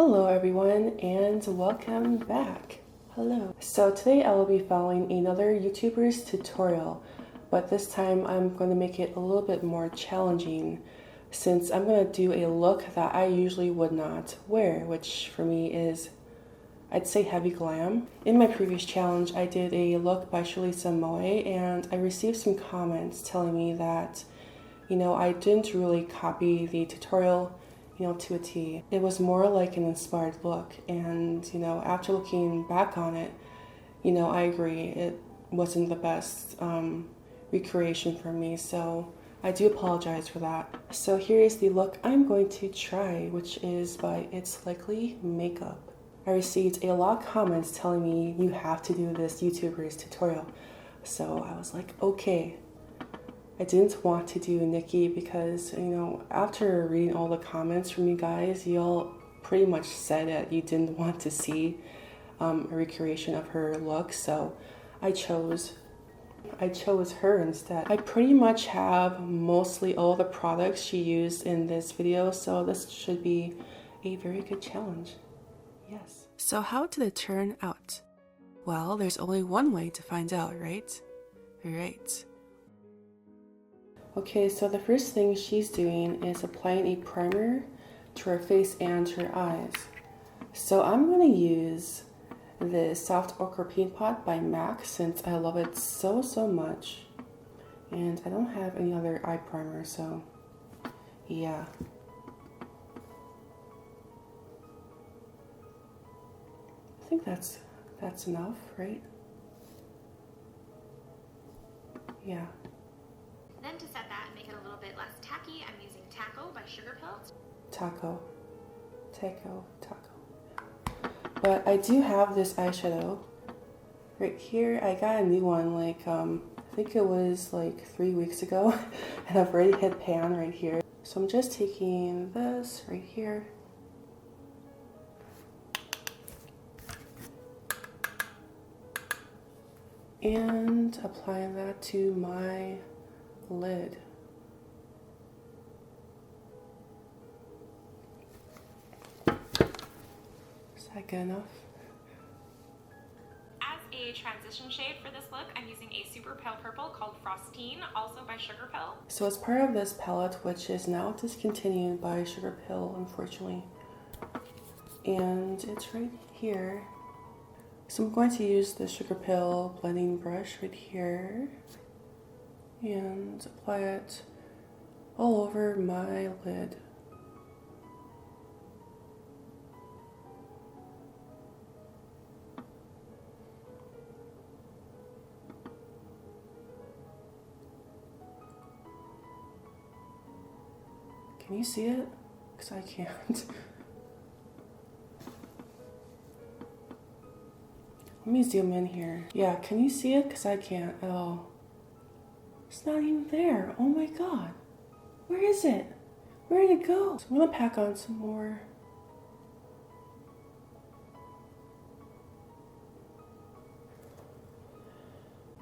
Hello everyone and welcome back. Hello. So today I will be following another YouTuber's tutorial, but this time I'm going to make it a little bit more challenging since I'm going to do a look that I usually would not wear, which for me is, I'd say, heavy glam. In my previous challenge I did a look by Moe and I received some comments telling me that, I didn't really copy the tutorial to a T. It was more like an inspired look, and after looking back on it, I agree it wasn't the best recreation for me, so I do apologize for that. So here is the look I'm going to try, which is by Itslikelymakeup. I received a lot of comments telling me you have to do this YouTuber's tutorial, so I was like, okay. I didn't want to do Nikki because, after reading all the comments from you guys, y'all pretty much said that you didn't want to see a recreation of her look, so I chose her instead. I pretty much have mostly all the products she used in this video, so this should be a very good challenge. Yes. So how did it turn out? Well, there's only one way to find out, right? Right. Okay, so the first thing she's doing is applying a primer to her face and her eyes. So I'm going to use the Soft Ochre Paint Pot by MAC since I love it so much. And I don't have any other eye primer, so yeah. I think that's enough, right? Yeah. Then to set that and make it a little bit less tacky, I'm using Taco by Sugar Pill. Taco. But I do have this eyeshadow right here. I got a new one I think it was 3 weeks ago and I've already hit pan right here. So I'm just taking this right here and applying that to my lid. Is that good enough? As a transition shade for this look, I'm using a super pale purple called Frostine, also by Sugar Pill. So it's part of this palette, which is now discontinued by Sugar Pill, unfortunately. And it's right here. So I'm going to use the Sugar Pill blending brush right here and apply it all over my lid. Can you see it? Because I can't. Let me zoom in here. Yeah, can you see it? Because I can't at all. It's not even there. Oh my god. Where is it? Where did it go? So I'm gonna pack on some more.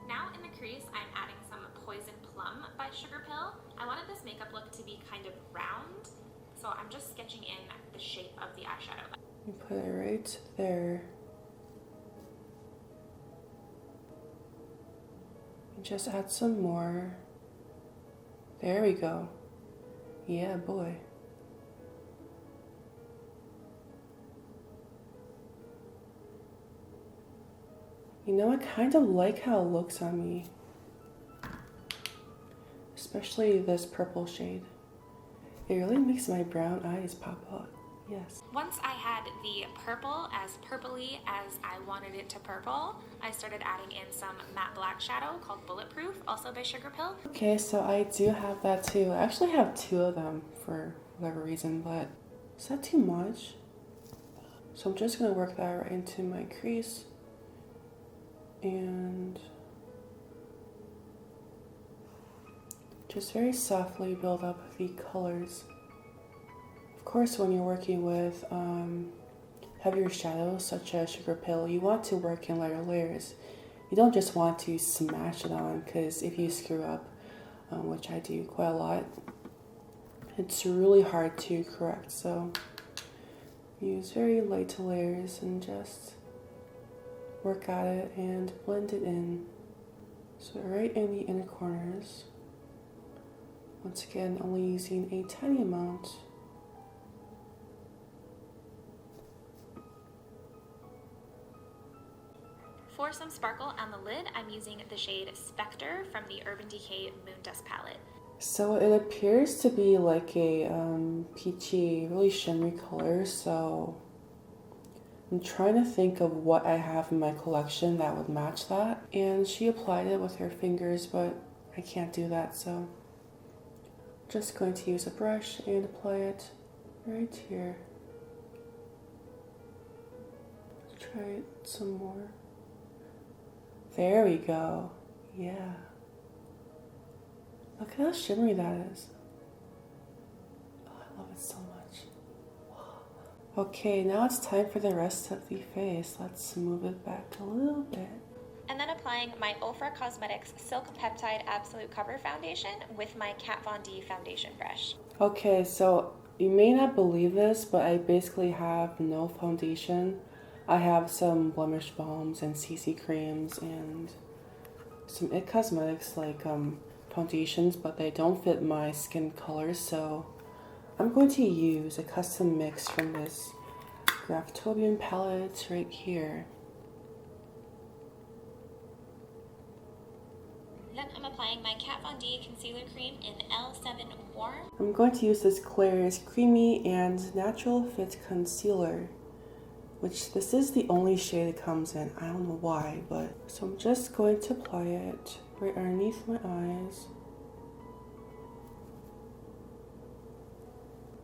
Now in the crease, I'm adding some Poison Plum by Sugar Pill. I wanted this makeup look to be kind of round, so I'm just sketching in the shape of the eyeshadow. You put it right there. Just add some more. There we go. Yeah, boy. I kind of like how it looks on me. Especially this purple shade. It really makes my brown eyes pop up. Yes. Once I had the purple as purpley as I wanted it to purple, I started adding in some matte black shadow called Bulletproof, also by Sugar Pill. Okay, so I do have that too. I actually have two of them for whatever reason, but is that too much? So I'm just going to work that right into my crease and just very softly build up the colors. Of course, when you're working with heavier shadows such as Sugar Pill, you want to work in lighter layers. You don't just want to smash it on, because if you screw up, which I do quite a lot, it's really hard to correct. So use very light layers and just work at it and blend it in. So right in the inner corners. Once again, only using a tiny amount. For some sparkle on the lid, I'm using the shade Spectre from the Urban Decay Moon Dust palette. So it appears to be like a peachy, really shimmery color, so I'm trying to think of what I have in my collection that would match that. And she applied it with her fingers, but I can't do that, so I'm just going to use a brush and apply it right here. Let's try it some more. There we go. Yeah. Look how shimmery that is. Oh, I love it so much. Wow. Okay, now it's time for the rest of the face. Let's move it back a little bit. And then applying my Ofra Cosmetics Silk Peptide Absolute Cover Foundation with my Kat Von D foundation brush. Okay, so you may not believe this, but I basically have no foundation. I have some blemish balms and CC creams and some It Cosmetics like foundations, but they don't fit my skin color, so I'm going to use a custom mix from this Graftobian palette right here. Then I'm applying my Kat Von D Concealer Cream in L7 Warm. I'm going to use this Claire's Creamy and Natural Fit Concealer, which this is the only shade it comes in. I don't know why, but so I'm just going to apply it right underneath my eyes.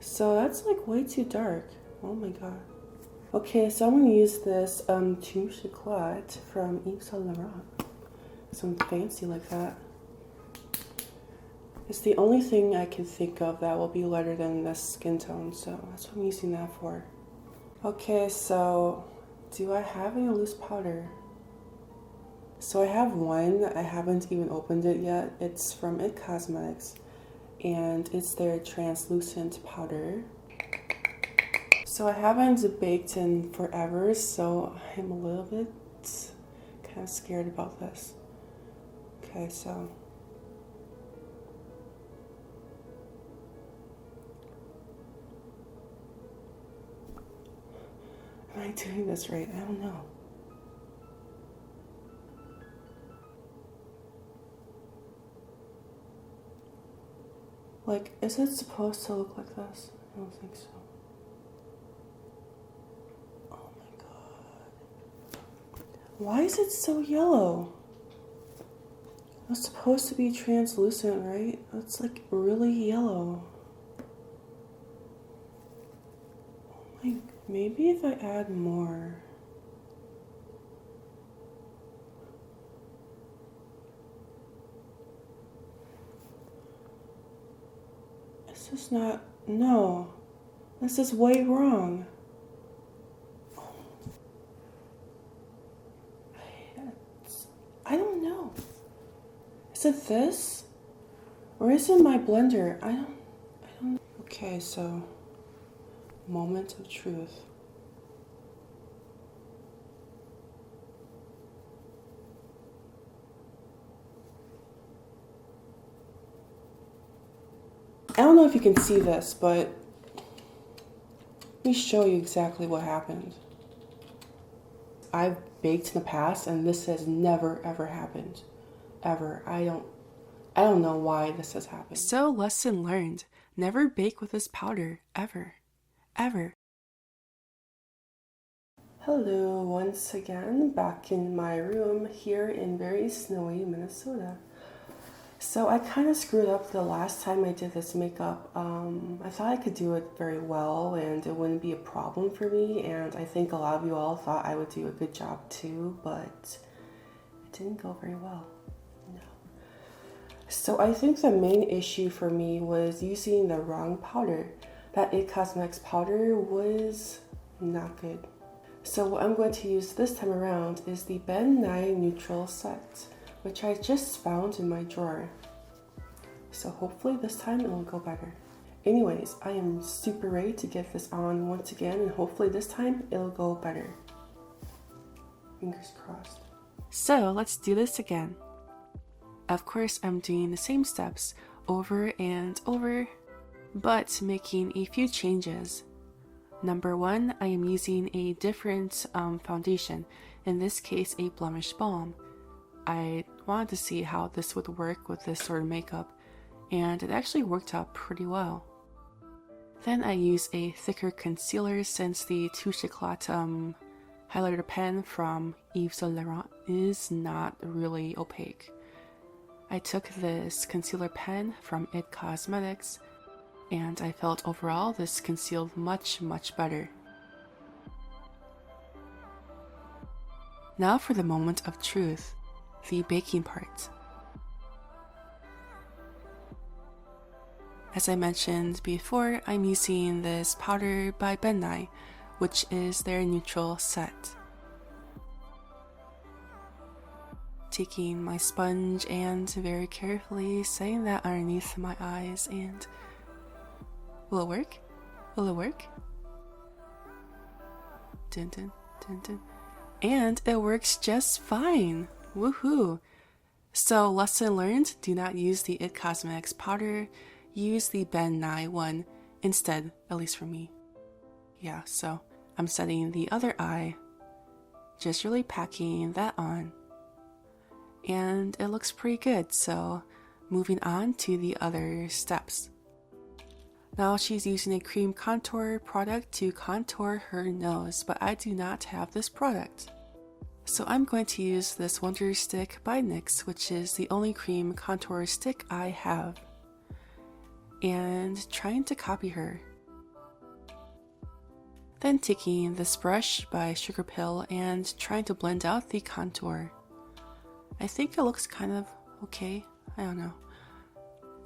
So that's like way too dark. Oh my god. Okay, so I'm gonna use this Toum Chocolat from Yves Saint Laurent. Something fancy like that. It's the only thing I can think of that will be lighter than this skin tone, so that's what I'm using that for. Okay, so do I have any loose powder? So I have one. I haven't even opened it yet. It's from It Cosmetics, and it's their translucent powder. So I haven't baked in forever, so I'm a little bit kind of scared about this. Okay, so am I doing this right? I don't know. Like, is it supposed to look like this? I don't think so. Oh my god. Why is it so yellow? It's supposed to be translucent, right? It's like really yellow. Oh my, maybe if I add more. This is not, no. This is way wrong. I don't know. Is it this? Or is it my blender? I don't. Okay, so moment of truth. I don't know if you can see this, but let me show you exactly what happened. I've baked in the past and this has never ever happened. Ever. I don't know why this has happened. So lesson learned. Never bake with this powder. Ever. Ever. Hello, once again, back in my room here in very snowy Minnesota. So I kind of screwed up the last time I did this makeup. I thought I could do it very well and it wouldn't be a problem for me, and I think a lot of you all thought I would do a good job too, but it didn't go very well. No. So I think the main issue for me was using the wrong powder. That It Cosmetics powder was not good. So what I'm going to use this time around is the Ben Nye Neutral Set, which I just found in my drawer. So hopefully this time it will go better. Anyways, I am super ready to get this on once again, and hopefully this time it'll go better. Fingers crossed. So let's do this again. Of course, I'm doing the same steps over and over, but making a few changes. Number one, I am using a different foundation, in this case a blemish balm. I wanted to see how this would work with this sort of makeup, and it actually worked out pretty well. Then I use a thicker concealer since the Touche Eclat highlighter pen from Yves Saint Laurent is not really opaque. I took this concealer pen from It Cosmetics, and I felt overall this concealed much better. Now for the moment of truth, the baking part. As I mentioned before, I'm using this powder by Ben Nye, which is their neutral set. Taking my sponge and very carefully setting that underneath my eyes, and will it work? Will it work? Dun dun dun dun. And it works just fine! Woohoo! So lesson learned, do not use the It Cosmetics powder, use the Ben Nye one instead, at least for me. Yeah, so I'm setting the other eye, just really packing that on. And it looks pretty good, so moving on to the other steps. Now she's using a cream contour product to contour her nose, but I do not have this product. So I'm going to use this Wonder Stick by NYX, which is the only cream contour stick I have, and trying to copy her. Then taking this brush by Sugarpill and trying to blend out the contour. I think it looks kind of okay, I don't know.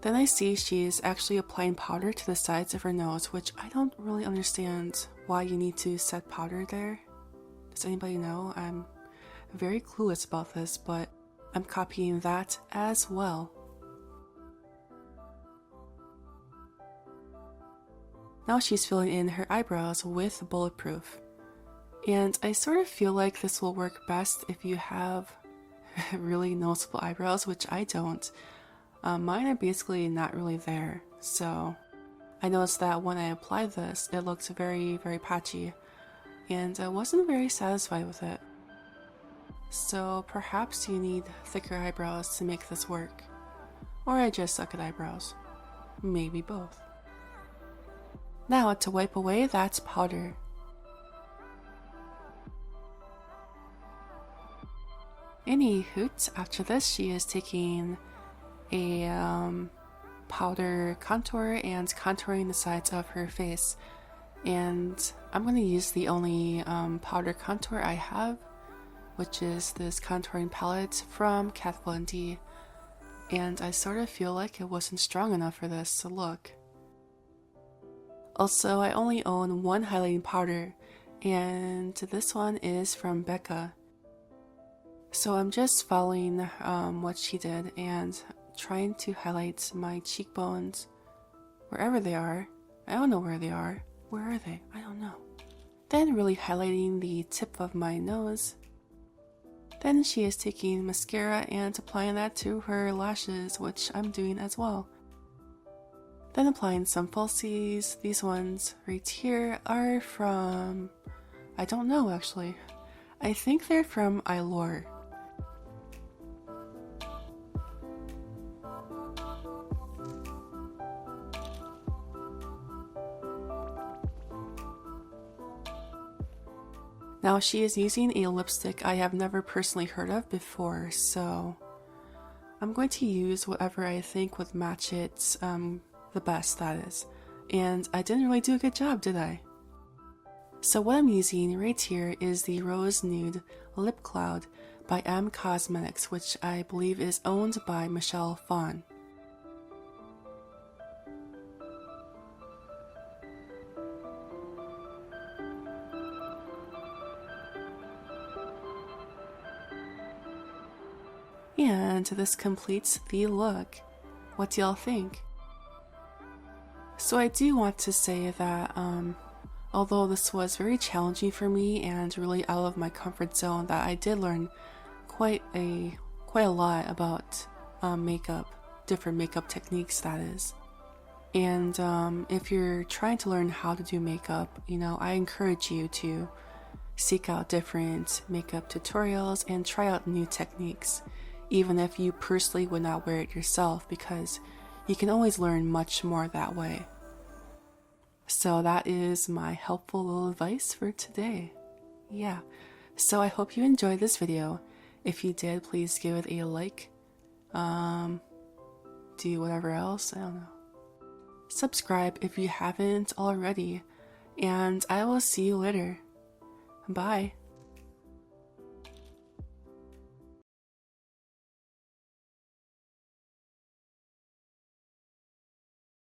Then I see she's actually applying powder to the sides of her nose, which I don't really understand why you need to set powder there. Does anybody know? I'm very clueless about this, but I'm copying that as well. Now she's filling in her eyebrows with Bulletproof. And I sort of feel like this will work best if you have really noticeable eyebrows, which I don't. Mine are basically not really there, so I noticed that when I applied this, it looked very patchy, and I wasn't very satisfied with it. So perhaps you need thicker eyebrows to make this work. Or I just suck at eyebrows. Maybe both. Now to wipe away that powder. Any hoot, after this she is taking a powder contour and contouring the sides of her face. And I'm going to use the only powder contour I have, which is this contouring palette from Kat Von D. And I sort of feel like it wasn't strong enough for this to look. Also, I only own one highlighting powder, and this one is from Becca. So I'm just following what she did and trying to highlight my cheekbones wherever they are. I don't know where they are. Where are they? I don't know. Then really highlighting the tip of my nose. Then she is taking mascara and applying that to her lashes, which I'm doing as well. Then applying some falsies. These ones right here are from, I don't know actually. I think they're from Eylure. Now she is using a lipstick I have never personally heard of before, so I'm going to use whatever I think would match it the best, that is. And I didn't really do a good job, did I? So what I'm using right here is the Rose Nude Lip Cloud by M Cosmetics, which I believe is owned by Michelle Phan. And this completes the look. What do y'all think? So I do want to say that although this was very challenging for me and really out of my comfort zone, that I did learn quite a lot about makeup, different makeup techniques, that is. And if you're trying to learn how to do makeup, I encourage you to seek out different makeup tutorials and try out new techniques, even if you personally would not wear it yourself, because you can always learn much more that way. So that is my helpful little advice for today. Yeah, so I hope you enjoyed this video. If you did, please give it a like. Do whatever else, I don't know. Subscribe if you haven't already, and I will see you later. Bye.